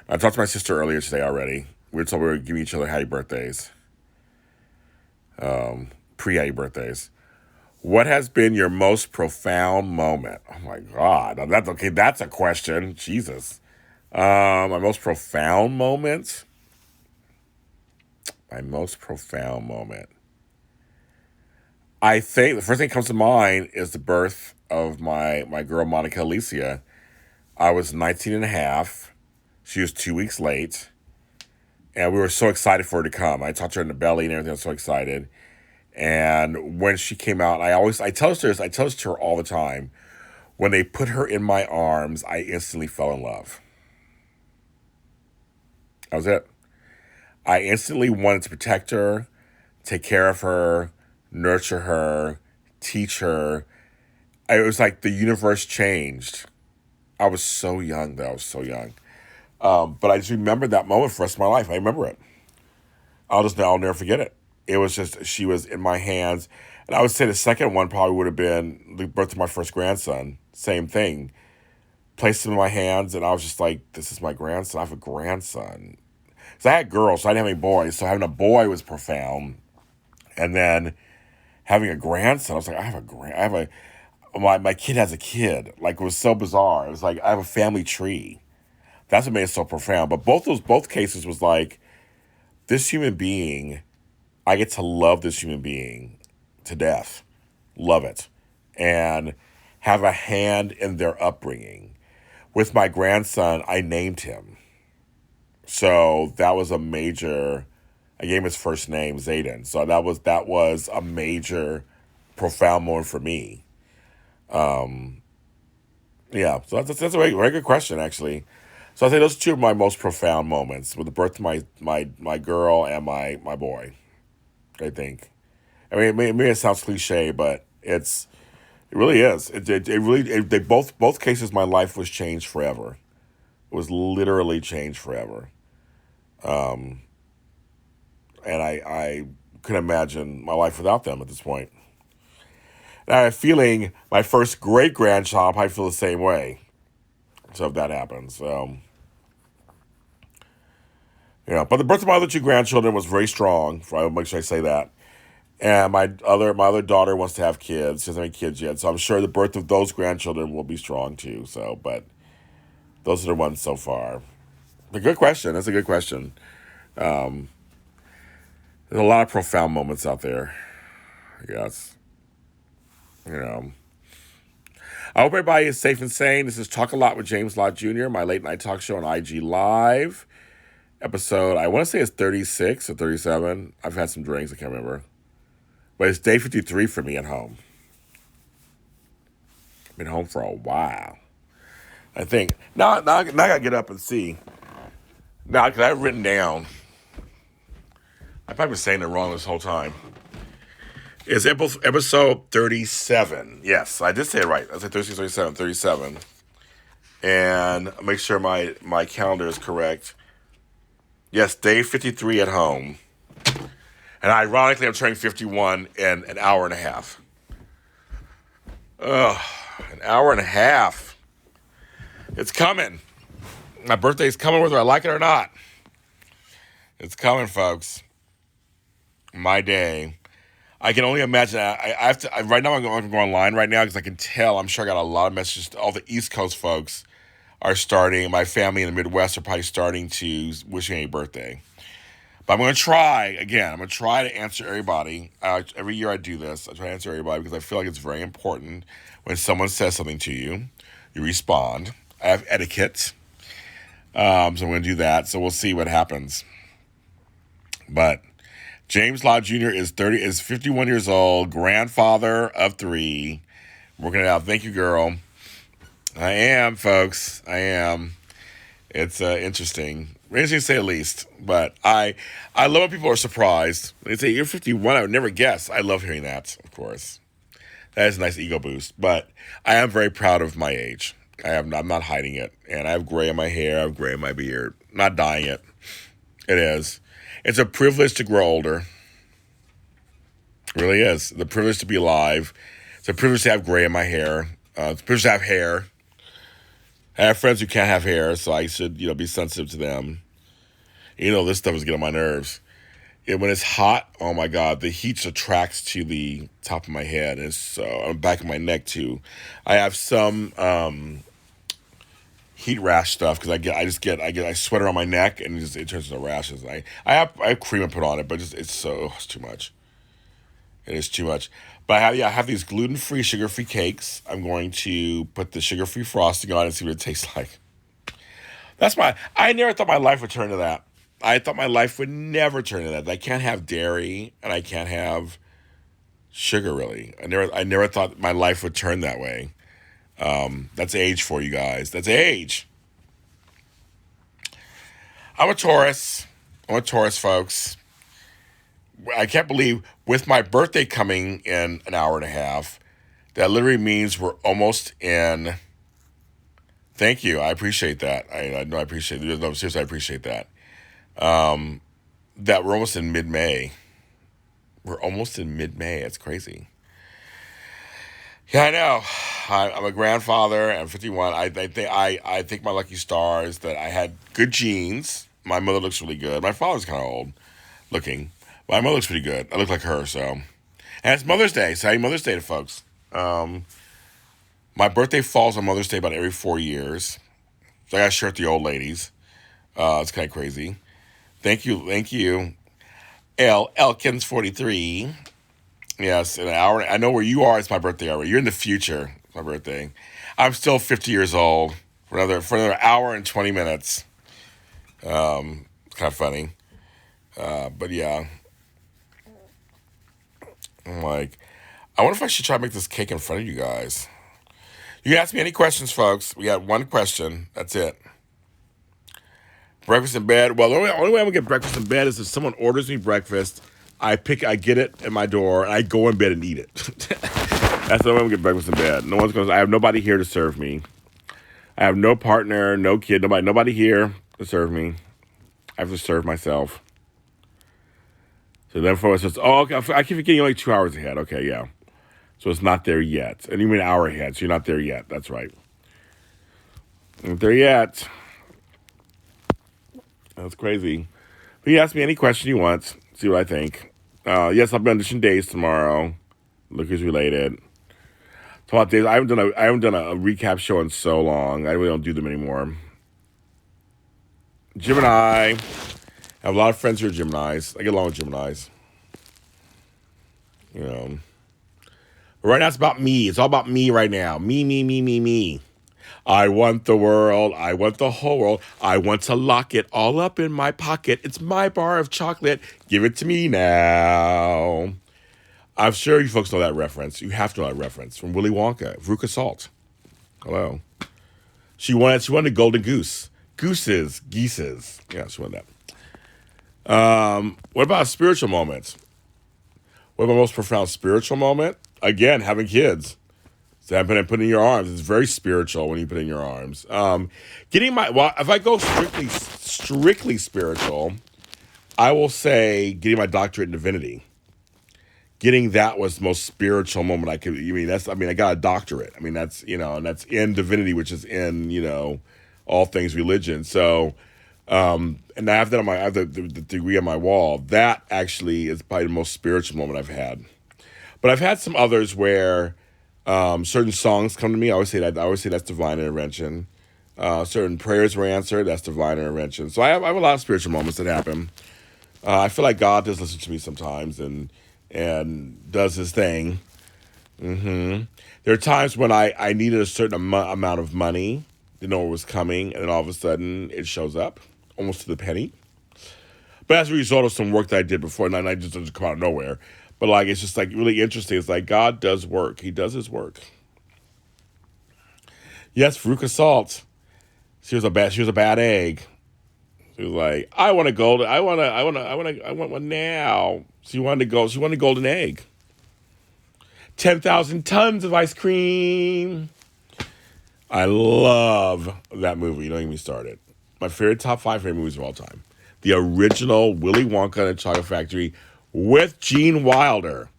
I talked to my sister earlier today already. We were told we were giving each other happy birthdays. Pre-happy birthdays. What has been your most profound moment? Oh my God. Now that's okay. That's a question. Jesus. My most profound moment? My most profound moment. I think the first thing that comes to mind is the birth of my girl, Monica Alicia. I was 19 and a half. She was 2 weeks late. And we were so excited for her to come. I talked to her in the belly and everything. I was so excited. And when she came out, I tell this to her all the time. When they put her in my arms, I instantly fell in love. That was it. I instantly wanted to protect her, take care of her, nurture her, teach her. It was like the universe changed. I was so young, though. I was so young. But I just remember that moment for the rest of my life. I remember it. I'll never forget it. It was just, she was in my hands. And I would say the second one probably would have been the birth of my first grandson. Same thing. Placed him in my hands, and I was just like, this is my grandson. I have a grandson. So I had girls, so I didn't have any boys. So having a boy was profound. And then having a grandson, I was like, my kid has a kid. Like, it was so bizarre. It was like, I have a family tree. That's what made it so profound. But both cases was like, this human being, I get to love this human being to death. Love it. And have a hand in their upbringing. With my grandson, I named him. So that was a major, I gave him his first name, Zayden. So that was a major, profound moment for me. Yeah, so that's a very good question, actually. So I think those two are my most profound moments, with the birth of my girl and my boy, I think. I mean, maybe it sounds cliche, but it really is. They both cases, my life was changed forever. It was literally changed forever. And I couldn't imagine my life without them at this point. And I have a feeling my first great-grandchild probably feel the same way. So if that happens. But the birth of my other two grandchildren was very strong. I'll make sure I say that. And my other daughter wants to have kids. She hasn't had kids yet, so I'm sure the birth of those grandchildren will be strong too. So, but those are the ones so far. A good question. That's a good question. There's a lot of profound moments out there. I guess you know. I hope everybody is safe and sane. This is Talk a Lot with James Lott Jr., my late night talk show on IG Live. Episode, I want to say it's 36 or 37. I've had some drinks, I can't remember. But it's day 53 for me at home. Been home for a while. I think. Now I got to get up and see. Now, because I've written down. I've probably been saying it wrong this whole time. It's episode 37. Yes, I did say it right. I said 36, 37, 37. And make sure my calendar is correct. Yes, day 53 at home. And ironically, I'm turning 51 in an hour and a half. Ugh, an hour and a half. It's coming. My birthday's coming whether I like it or not. It's coming, folks. My day. I can only imagine. I have to. Right now, I'm going to go online right now because I can tell. I'm sure I got a lot of messages. All the East Coast folks are starting. My family in the Midwest are probably starting to wish me a birthday. But I'm going to try again. I'm going to try to answer everybody. Every year I do this. I try to answer everybody because I feel like it's very important when someone says something to you, you respond. I have etiquette, so I'm going to do that. So we'll see what happens. But James Lott Jr. is 51 years old, grandfather of 3, working it out. Thank you, girl. I am, folks. I am. It's interesting. Interesting to say the least. But I love when people are surprised. They say, you're 51. I would never guess. I love hearing that, of course. That is a nice ego boost. But I am very proud of my age. I'm not hiding it. And I have gray in my hair. I have gray in my beard. I'm not dyeing it. It is. It's a privilege to grow older. It really is. The privilege to be alive. It's a privilege to have gray in my hair. It's a privilege to have hair. I have friends who can't have hair, so I should, be sensitive to them. This stuff is getting on my nerves. When it's hot, oh my God, the heat attracts to the top of my head. And so on the back of my neck too. I have some heat rash stuff because I sweat on my neck and it turns into rashes. I have cream I put on it, but it's too much. It is too much. But I have these gluten-free, sugar-free cakes. I'm going to put the sugar-free frosting on and see what it tastes like. I never thought my life would turn to that. I thought my life would never turn to that. I can't have dairy and I can't have sugar, really. I never thought my life would turn that way. That's age for you guys. That's age. I'm a Taurus, folks. I can't believe with my birthday coming in an hour and a half, that literally means we're almost in. Thank you. I appreciate that. I know I appreciate it. No, seriously, I appreciate that. That we're almost in mid-May. We're almost in mid-May. It's crazy. Yeah, I know. I'm a grandfather. I'm 51. I think my lucky star is that I had good genes. My mother looks really good. My father's kind of old looking. My mother looks pretty good. I look like her, so. And it's Mother's Day, so happy Mother's Day to folks. My birthday falls on Mother's Day about every 4 years. So I got to share with the old ladies. It's kind of crazy. Thank you. Elkins 43. Yes, in an hour. I know where you are. It's my birthday already. You're in the future. It's my birthday. I'm still 50 years old for another hour and 20 minutes. It's kind of funny. But yeah. I'm like, I wonder if I should try to make this cake in front of you guys. You can ask me any questions, folks. We got one question. That's it. Breakfast in bed. Well, the only way I'm going to get breakfast in bed is if someone orders me breakfast, I get it at my door, and I go in bed and eat it. That's the only way I'm going to get breakfast in bed. I have nobody here to serve me. I have no partner, no kid, nobody here to serve me. I have to serve myself. So then for us, it's, okay, I keep forgetting you're like 2 hours ahead. Okay, yeah. So it's not there yet. And you mean an hour ahead, so you're not there yet. That's right. Not there yet. That's crazy. But you ask me any question you want, see what I think. Yes, I'll be on audition days tomorrow. Look who's related. Talk about days. I haven't done a recap show in so long. I really don't do them anymore. Gemini. I have a lot of friends who are Geminis. I get along with Geminis. You know. But right now it's about me. It's all about me right now. Me, me, me, me, me. I want the world. I want the whole world. I want to lock it all up in my pocket. It's my bar of chocolate. Give it to me now. I'm sure you folks know that reference. You have to know that reference from Willy Wonka. Veruca Salt. Hello. She wanted golden goose. Gooses. Geeses. Yeah, she wanted that. What about spiritual moments? What about my most profound spiritual moment? Again, having kids. So put in your arms. It's very spiritual when you put in your arms. If I go strictly spiritual, I will say getting my doctorate in divinity. Getting that was the most spiritual moment I could. I got a doctorate. I mean, and that's in divinity, which is in all things religion. So, and I have that I have the degree on my wall. That actually is probably the most spiritual moment I've had. But I've had some others where certain songs come to me. I always say that's divine intervention. Certain prayers were answered. That's divine intervention. So I have a lot of spiritual moments that happen. I feel like God does listen to me sometimes and does his thing. There are times when I needed a certain amount of money, didn't know it was coming, and then all of a sudden it shows up, almost to the penny. But as a result of some work that I did before, and I just doesn't come out of nowhere. But it's just really interesting. It's like God does work. He does his work. Yes, Veruca Salt. She was a bad egg. She was like, I want a golden. I want one now. She wanted a golden egg. 10,000 tons of ice cream. I love that movie. Don't get me started. My top 5 favorite movies of all time. The original Willy Wonka and the Chocolate Factory with Gene Wilder.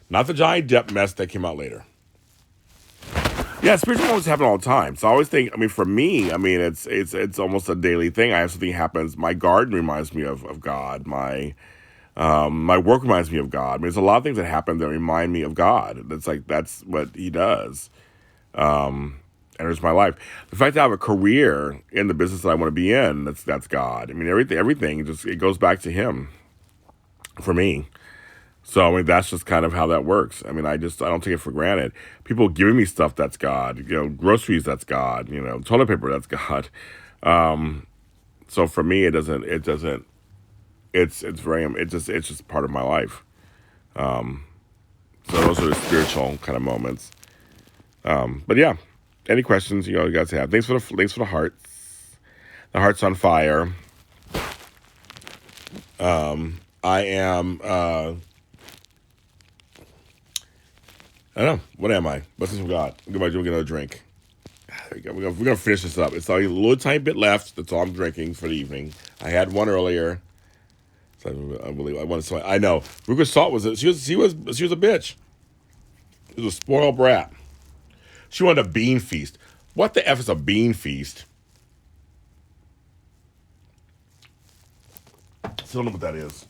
Not the Johnny Depp mess that came out later. Yeah, spiritual moments happen all the time. So I always think, for me, it's almost a daily thing. I have something happens. My garden reminds me of God. My work reminds me of God. There's a lot of things that happen that remind me of God. That's what he does. And it's my life. The fact that I have a career in the business that I want to be in, that's God. Everything just it goes back to him for me. So that's just kind of how that works. I don't take it for granted. People giving me stuff, that's God. Groceries, that's God. Toilet paper, that's God. So for me, it's just part of my life. So those are the spiritual kind of moments. But yeah, any questions you guys have? Thanks for the hearts. The heart's on fire. I am. I don't know. What am I? Blessings from God. I'm going to get another drink. There we go. We're gonna finish this up. It's only a little tiny bit left. That's all I'm drinking for the evening. I had one earlier. So I believe I wanted. So I know. Veruca Salt she was a bitch. She was a spoiled brat. She wanted a bean feast. What the F is a bean feast? Still don't know what that is.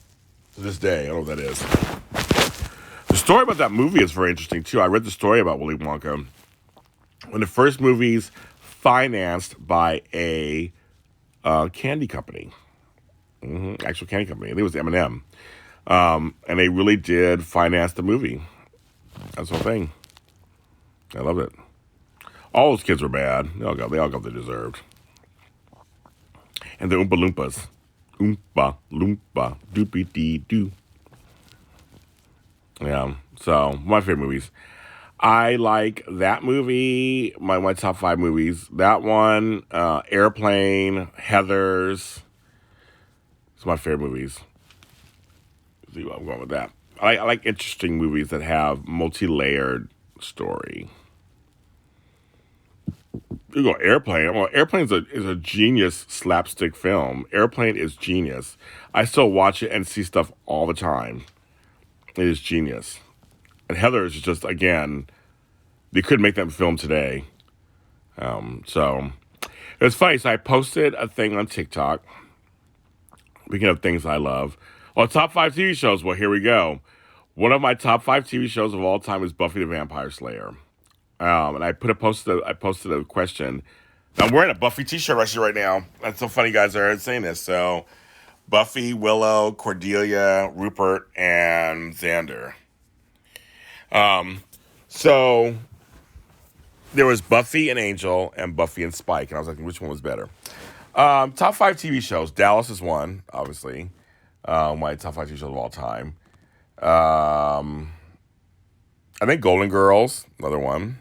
To this day, I don't know what that is. The story about that movie is very interesting, too. I read the story about Willy Wonka. When the first movie's financed by a candy company. Actual candy company. I think it was M&M. And they really did finance the movie. That's the whole thing. I love it. All those kids were bad. They all got what they deserved. And the Oompa Loompas. Oompa Loompa. Doopy-dee-doo. Yeah. So, my favorite movies. I like that movie. My top 5 movies. That one. Airplane. Heathers. It's my favorite movies. See where I'm going with that. I like interesting movies that have multi-layered story. You go Airplane. Well, Airplane is a genius slapstick film. Airplane is genius. I still watch it and see stuff all the time. It is genius. And Heather is just, again, they couldn't make that film today. So it's funny. So I posted a thing on TikTok. Speaking of things I love, Well, top five TV shows. Well, here we go. One of my top five TV shows of all time is Buffy the Vampire Slayer. And I posted a question. I'm wearing a Buffy T-shirt actually right now. That's so funny, guys. Are saying this. So, Buffy, Willow, Cordelia, Rupert, and Xander. So there was Buffy and Angel and Buffy and Spike, and I was like, which one was better? Top five TV shows. Dallas is one, obviously. My top five TV shows of all time. I think Golden Girls, another one.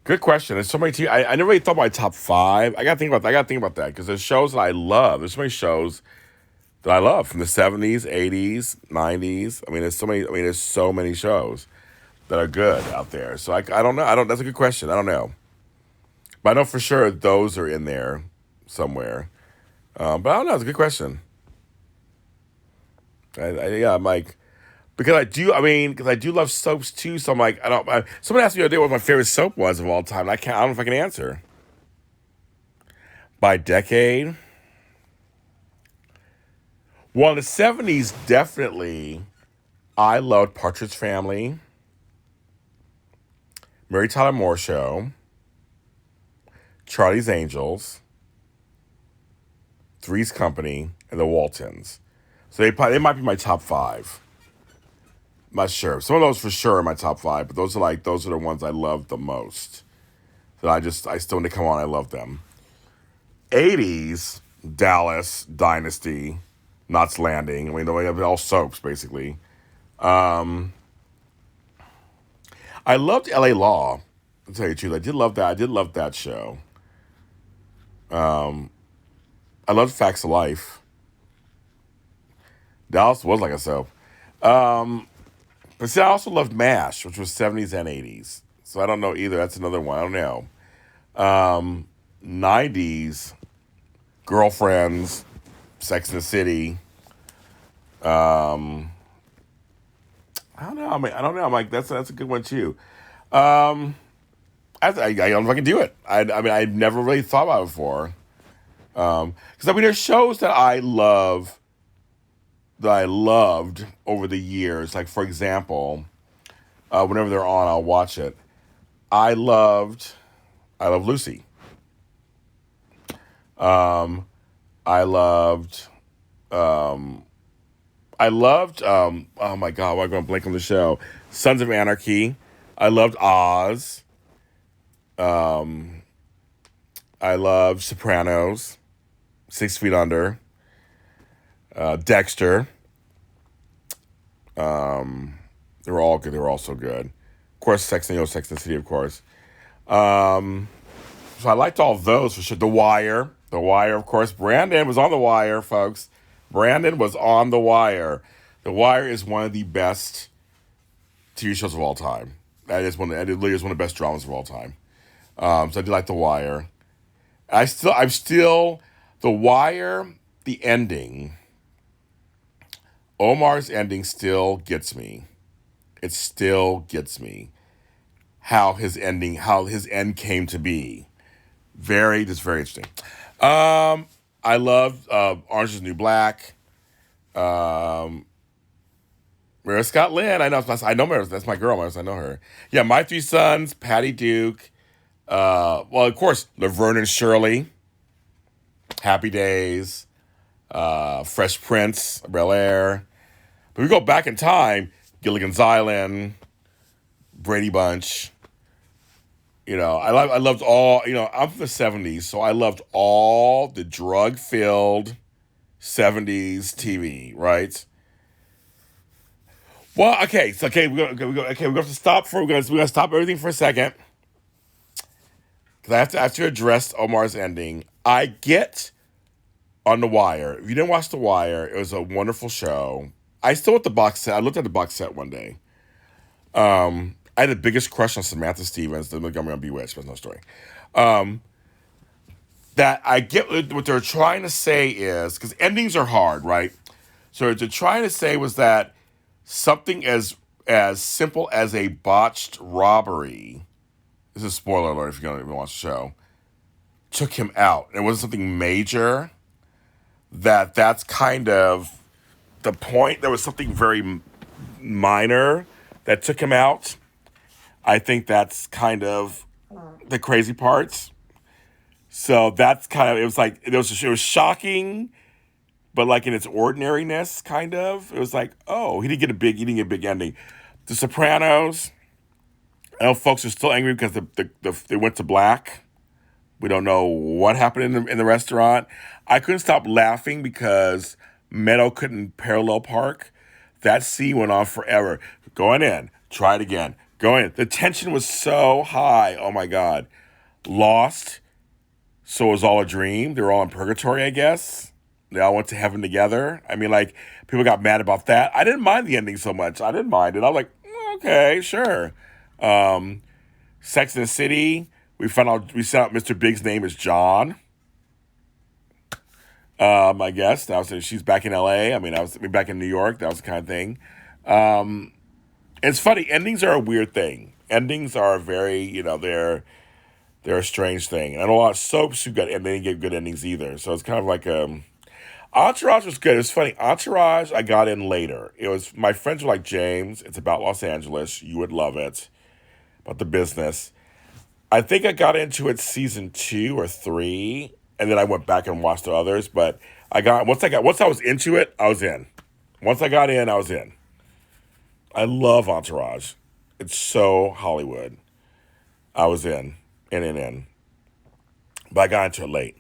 Good question. There's so many TV. I never really thought about my top five. I gotta think about that because there's shows that I love. There's so many shows that I love from the 70s, 80s, 90s. I mean, there's so many shows that are good out there. So I don't know. That's a good question. I don't know, but I know for sure those are in there somewhere. But I don't know. It's a good question. Yeah, I'm like because I do love soaps too. So I'm like, I don't. Someone asked me the other day what my favorite soap was of all time. And I don't know if I can answer by decade. Well, in the 70s, definitely, I loved Partridge Family, Mary Tyler Moore Show, Charlie's Angels, Three's Company, and the Waltons. So they might be my top five. I'm not sure. Some of those for sure are my top five, but those are the ones I love the most. That I still when they come on, I love them. 80s, Dallas, Dynasty, Knots Landing. I mean, they're all soaps basically. I loved L.A. Law. I'll tell you the truth. I did love that. I did love that show. I loved Facts of Life. Dallas was like a soap. But see, I also loved MASH, which was 70s and 80s. So I don't know either. That's another one. I don't know. 90s, Girlfriends, Sex and the City. I don't know. I don't know. I'm like, that's a good one too. I don't know if I can do it. I've never really thought about it before. Because there's shows that I loved over the years. Like for example, whenever they're on, I'll watch it. I loved Lucy. I loved. Oh my God, why am I going to blank on the show? Sons of Anarchy. I loved Oz. I loved Sopranos. 6 Feet Under. Dexter. They were all good. They were all so good. Of course, Sex and the City, of course. So I liked all those for sure. The Wire. The Wire, of course. Brandon was on The Wire, folks. Brandon was on The Wire. The Wire is one of the best TV shows of all time. It literally is one of the best dramas of all time. So I do like The Wire. I'm still, The Wire, the ending, Omar's ending still gets me. It still gets me. How his end came to be. Very interesting. I love Orange is the New Black. Mara Scott Lynn. I know Mara. That's my girl. I know her. Yeah, My Three Sons, Patty Duke. Well, of course, Laverne and Shirley. Happy Days. Fresh Prince, Bel Air. But we go back in time, Gilligan's Island, Brady Bunch. I loved all, I'm from the 70s, so I loved all the drug-filled 70s TV, right? Well, okay, we're gonna stop everything for a second. Because I have to address Omar's ending. I get on The Wire. If you didn't watch The Wire, it was a wonderful show. I still at the box set. I looked at the box set one day. I had the biggest crush on Samantha Stevens, the Montgomery on Bewitched, but no story. That I get what they're trying to say is, because endings are hard, right? So what they're trying to say was that something as simple as a botched robbery, this is a spoiler alert if you don't even watch the show, took him out. It wasn't something major, that's kind of the point. There was something very minor that took him out. I think that's kind of the crazy parts. So that's kind of it was shocking, but like in its ordinariness, kind of. It was like, oh, he didn't get a big ending. The Sopranos. I know folks are still angry because they went to black. We don't know what happened in the restaurant. I couldn't stop laughing because Meadow couldn't parallel park. That scene went on forever. Going in, try it again. Going in. The tension was so high. Oh my God. Lost. So it was all a dream. They were all in purgatory, I guess. They all went to heaven together. I mean, like, people got mad about that. I didn't mind the ending so much. I didn't mind it. I was like, okay, sure. Um, Sex and the City. We found out Mr. Big's name is John. I guess she's back in L.A. I mean, back in New York. That was the kind of thing. Um, it's funny. Endings are a weird thing. Endings are very, they're a strange thing. And I know a lot of soaps who got and they didn't get good endings either. So it's kind of like Entourage was good. It was funny. Entourage I got in later. It was my friends were like, James, it's about Los Angeles. You would love it. About the business. I think I got into it season 2 or 3, and then I went back and watched the others. But once I was into it, I was in. Once I got in, I was in. I love Entourage. It's so Hollywood. I was in. But I got into it late.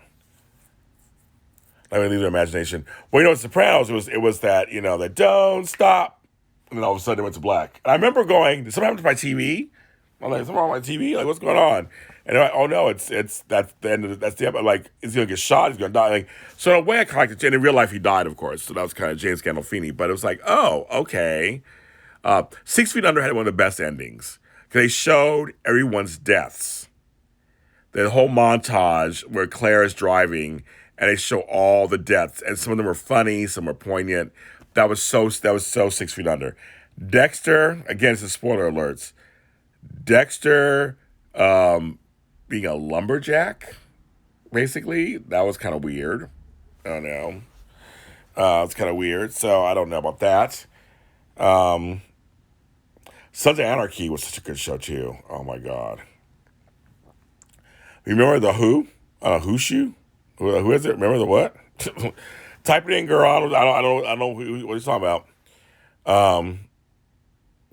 I mean, leave their imagination. Well, Sopranos, it was that, that don't stop. And then all of a sudden it went to black. And I remember going, did something happen to my TV? I'm like, something wrong with my TV? Like, what's going on? And they're like, oh no, it's that's the end of that's the episode. Like, is he gonna get shot? He's gonna die. Like, so in a way I kind of liked it. And in real life he died, of course. So that was kind of James Gandolfini. But it was like, oh, okay. 6 Feet Under had one of the best endings. Because they showed everyone's deaths. The whole montage where Claire is driving and they show all the deaths, and some of them were funny, some were poignant. That was so 6 Feet Under. Dexter, again, it's a spoiler alerts. Dexter being a lumberjack, basically, that was kind of weird. I don't know. It's kind of weird, so I don't know about that. Um, Sons of Anarchy was such a good show too. Oh my God. Remember the Who? Who shoe? Who is it? Remember the what? Type it in, girl. I don't know what he's talking about. Um,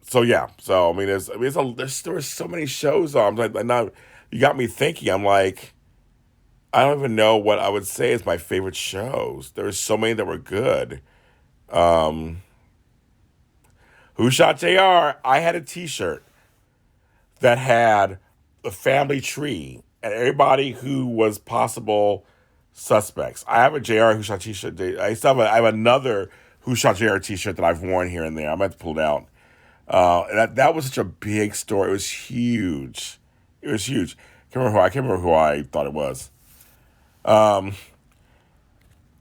so yeah. So I mean, there were so many shows on. I'm like, now you got me thinking. I'm like, I don't even know what I would say is my favorite shows. There's so many that were good. Um, Who Shot JR? I had a T-shirt that had the family tree and everybody who was possible suspects. I have a JR Who Shot T-shirt. I have another Who Shot JR T-shirt that I've worn here and there. I might have to pull it out. And that was such a big story. It was huge. It was huge. I can't remember who I thought it was. Um,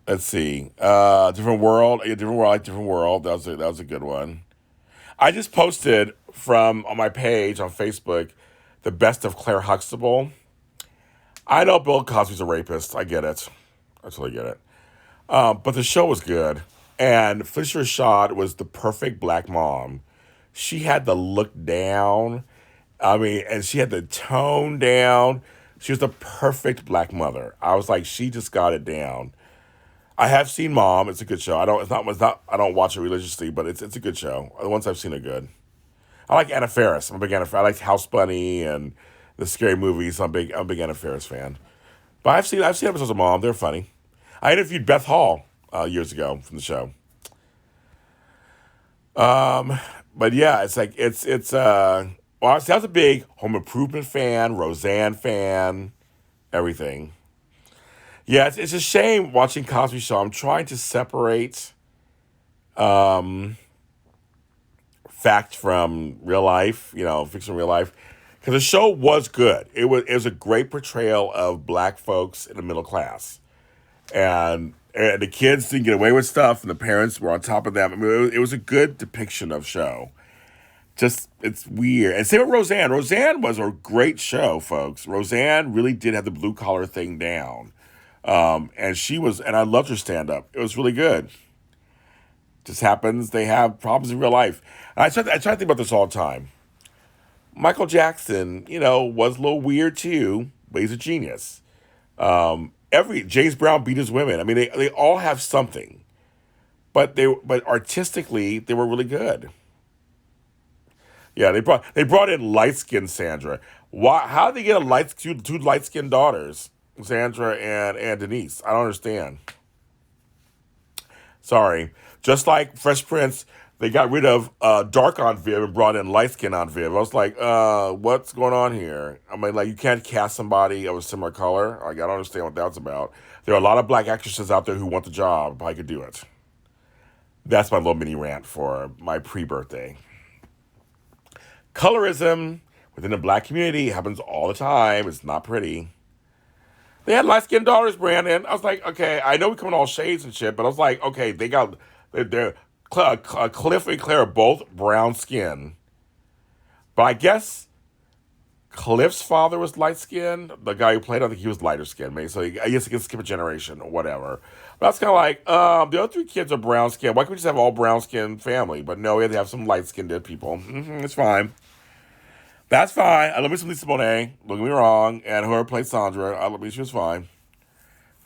let's see. Different World. Yeah, Different World. I like Different World. That was a good one. I just posted from on my page on Facebook the best of Claire Huxtable. I know Bill Cosby's a rapist. I get it. I totally get it. But the show was good. And Felicia Rashad was the perfect black mom. She had the look down. I mean, and she had the tone down. She was the perfect black mother. I was like, she just got it down. I have seen Mom. It's a good show. It's not. I don't watch it religiously, but it's a good show. The ones I've seen are good. I like Anna Faris. I'm a big Anna. I like House Bunny and the scary movies. I'm a big Anna Faris fan. But I've seen episodes of Mom. They're funny. I interviewed Beth Hall years ago from the show. But yeah, it's like it's well, I was a big Home Improvement fan, Roseanne fan, everything. Yeah, it's a shame watching Cosby Show. I'm trying to separate um, fact from real life, fiction from real life, because the show was good. It was a great portrayal of black folks in the middle class, and the kids didn't get away with stuff, and the parents were on top of them. I mean, it was a good depiction of show. Just it's weird. And same with Roseanne. Roseanne was a great show, folks. Roseanne really did have the blue collar thing down. And I loved her stand up. It was really good. Just happens they have problems in real life. And I try to think about this all the time. Michael Jackson, was a little weird too, but he's a genius. Every James Brown beat his women. I mean, they all have something, but artistically they were really good. Yeah, they brought in light skinned Sandra. Why? How did they get two light skinned daughters, Sandra and Denise? I don't understand. Sorry. Just like Fresh Prince, they got rid of dark on Viv and brought in light skin on Viv. I was like, what's going on here? I mean, like, you can't cast somebody of a similar color. Like, I don't understand what that's about. There are a lot of black actresses out there who want the job. I could do it. That's my little mini rant for my pre-birthday. Colorism within the black community happens all the time. It's not pretty. They had light skinned daughters, Brandon. I was like, okay, I know we come in all shades and shit, but I was like, okay, they're Cliff and Claire are both brown skin. But I guess Cliff's father was light skinned. The guy who played, I think he was lighter skinned, maybe. So I guess he can skip a generation or whatever. But that's kind of like, the other three kids are brown skinned. Why can't we just have all brown skinned family? But no, we had to have some light skinned people. It's fine. That's fine. I love me some Lisa Bonet. Don't get me wrong. And whoever played Sandra, I love me. She was fine.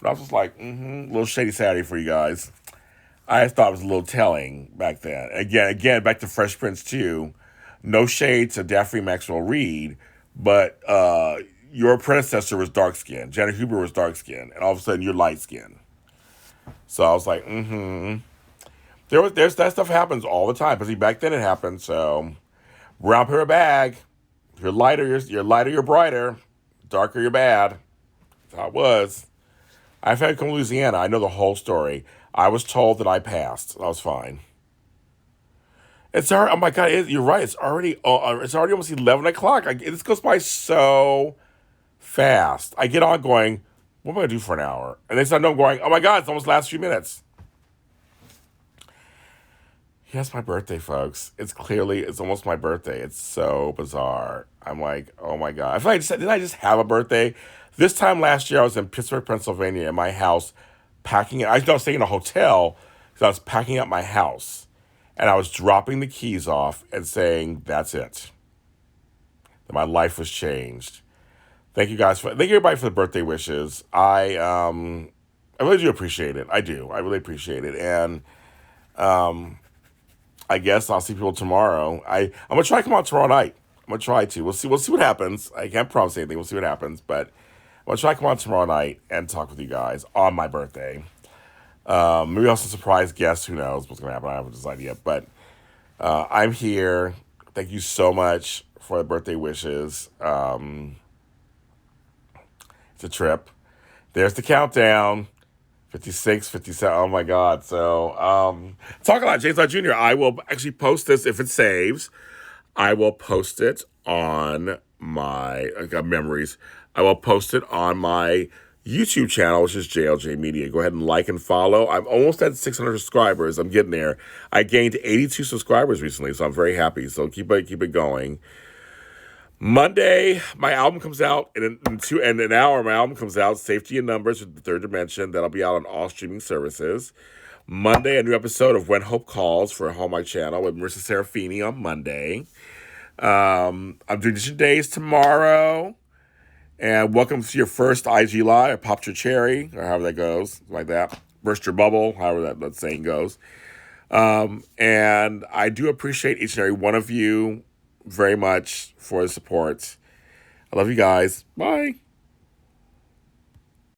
But I was just like, a little shady Saturday for you guys. I just thought it was a little telling back then. Again, back to Fresh Prince too. No shade to Daphne Maxwell Reed, but your predecessor was dark skinned. Janet Huber was dark skinned, and all of a sudden you're light skinned. So I was like, There's that stuff happens all the time. But see, back then it happened. So brown paper bag. You're lighter, you're lighter, you're brighter. Darker, you're bad. That's how it was. I've had to come to Louisiana. I know the whole story. I was told that I passed. I was fine. It's already, oh my God, you're right. It's already almost 11 o'clock. This goes by so fast. I get on going, what am I going to do for an hour? And they start, no, I'm going, oh my God, it's almost the last few minutes. Yes, my birthday, folks. It's almost my birthday. It's so bizarre. I'm like, oh my God. I feel like did I just have a birthday? This time last year, I was in Pittsburgh, Pennsylvania, in my house, packing it. I was staying in a hotel because I was packing up my house. And I was dropping the keys off and saying, that's it. That my life was changed. Thank you everybody for the birthday wishes. I really do appreciate it. I do. I really appreciate it. And I guess I'll see people tomorrow. I'm gonna try to come out tomorrow night. I'm gonna try to. We'll see what happens. I can't promise anything. We'll see what happens. But I'm gonna try to come out tomorrow night and talk with you guys on my birthday. Maybe also surprise guests. Who knows what's gonna happen? I haven't decided yet. But I'm here. Thank you so much for the birthday wishes. It's a trip. There's the countdown. 56, 57. Oh my God. So, talk a lot, James Lott Jr. I will actually post this if it saves. I will post it on I got memories. I will post it on my YouTube channel, which is JLJ Media. Go ahead and like and follow. I'm almost at 600 subscribers. I'm getting there. I gained 82 subscribers recently, so I'm very happy. So keep it going. Monday, my album comes out in an hour. My album comes out, Safety in Numbers with the Third Dimension. That'll be out on all streaming services. Monday, a new episode of When Hope Calls for Hallmark Channel with Marissa Serafini on Monday. I'm doing Edition Days tomorrow. And welcome to your first IG Live. I popped your cherry, or however that goes, like that. Burst your bubble, however that saying goes. And I do appreciate each and every one of you very much for the support. I love you guys. Bye.